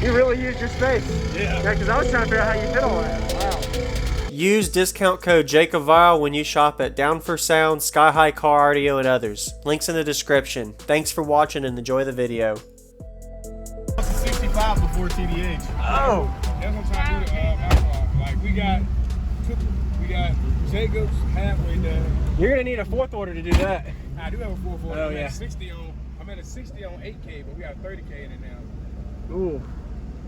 You really used your space. Yeah. Yeah, because I was trying to figure out how you did all that. Wow. Use discount code JACOBVILE when you shop at Down for Sound, Sky High Car Audio, and others. Links in the description. Thanks for watching and enjoy the video. 65 before TDH. Oh. That's what I'm trying to do to my Like we got Jacobs halfway done. You're gonna need a fourth order to do that. I do have a 440. Oh, I'm yeah. at 60 on. I'm at a 60 on 8K, but we got a 30K in it now. Ooh.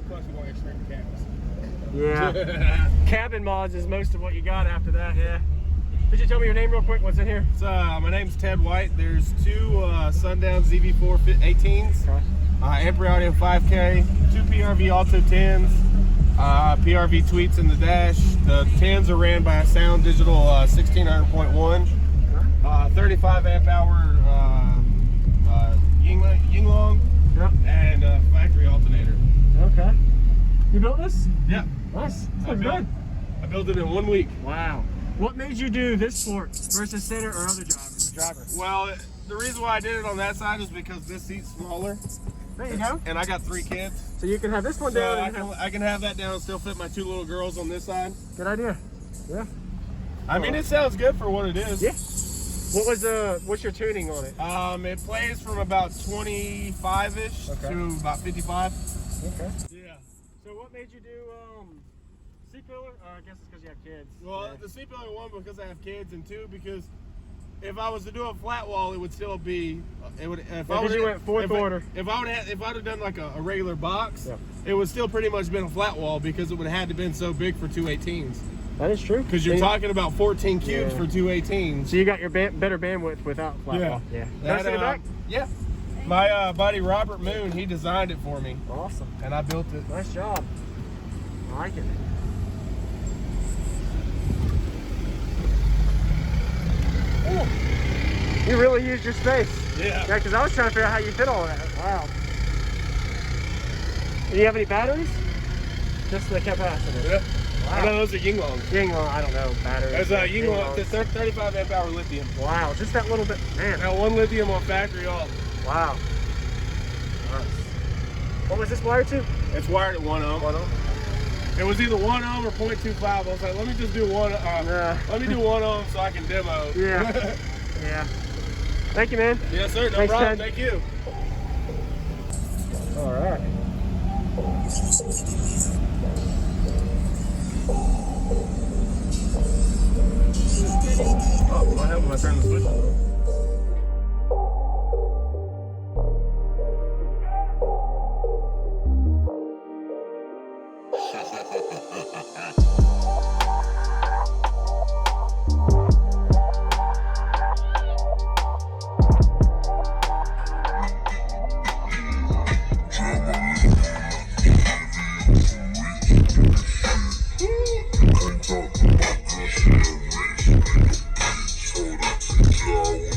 Plus we want extreme cabins. Yeah. Cabin mods is most of what you got after that. Yeah. Could you tell me your name real quick? What's in here? So my name's Ted White. There's two Sundown ZV4 18s. Okay. Ampere Audio 5K, two PRV Alto 10s, PRV tweets in the dash. The 10s are ran by a Sound Digital 1600.1, 35 amp hour Yinglong, Yep. and factory alternator. Okay. You built this? Yeah. Nice. That's I good. built it in 1 week. Wow. What made you do this sport versus center or other driver? Well, the reason why I did it on that side is because this seat's smaller. There you go. And I got 3 kids. So you can have this one So down. I can have that down and still fit my 2 little girls on this side. Good idea. Yeah. I mean, it sounds good for what it is. Yeah. What's your tuning on it? It plays from about 25-ish to about 55. Okay. Yeah. So what made you do C-pillar? I guess it's because you have kids. Well, yeah. the C-pillar, 1, because I have kids, and 2, because if I was to do a flat wall, it would still be. It would. If I you went fourth order. If I would have done like a regular box, yeah. It would still pretty much been a flat wall because it would have had to been so big for 2 18s. That is true. Because you're talking about 14 cubes for 2 18s. So you got your better bandwidth without flat wall. Yeah. Can I see the back? Yeah. My buddy Robert Moon, he designed it for me. Awesome. And I built it. Nice job. I like it. Ooh. You really used your space. Yeah. Yeah, because I was trying to figure out how you fit all that. Wow. Do you have any batteries? Just the capacitor. Yeah. Wow. No, those are Yinglongs. Yinglong, I don't know, batteries. There's a Yinglong, it's 35 amp hour lithium. Wow, just that little bit, man. Now 1 lithium on factory alt. Wow. Nice. What was this wired to? It's wired at 1 ohm. 1 ohm. It was either 1 ohm or 0.25. I was like, let me just do one. Let me do 1 ohm so I can demo. Yeah. Yeah. Thank you, man. Yes, sir. No Thanks, problem. Ted. Thank you. All right. Oh, what happened when I turned the switch on? Talk to my girl, she a rich. Told her to go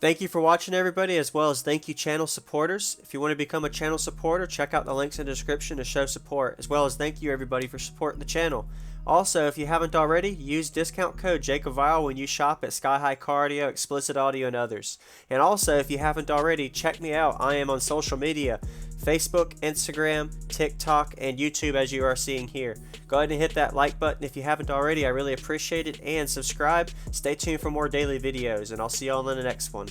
Thank you for watching, everybody, as well as thank you channel supporters. If you want to become a channel supporter, check out the links in the description to show support, as well as thank you everybody for supporting the channel. Also, if you haven't already, use discount code JACOBVILE when you shop at Sky High Car Audio, Explicit Audio, and others. And also, if you haven't already, check me out. I am on social media, Facebook, Instagram, TikTok, and YouTube, as you are seeing here. Go ahead and hit that like button if you haven't already. I really appreciate it. And subscribe. Stay tuned for more daily videos, and I'll see you all in the next one.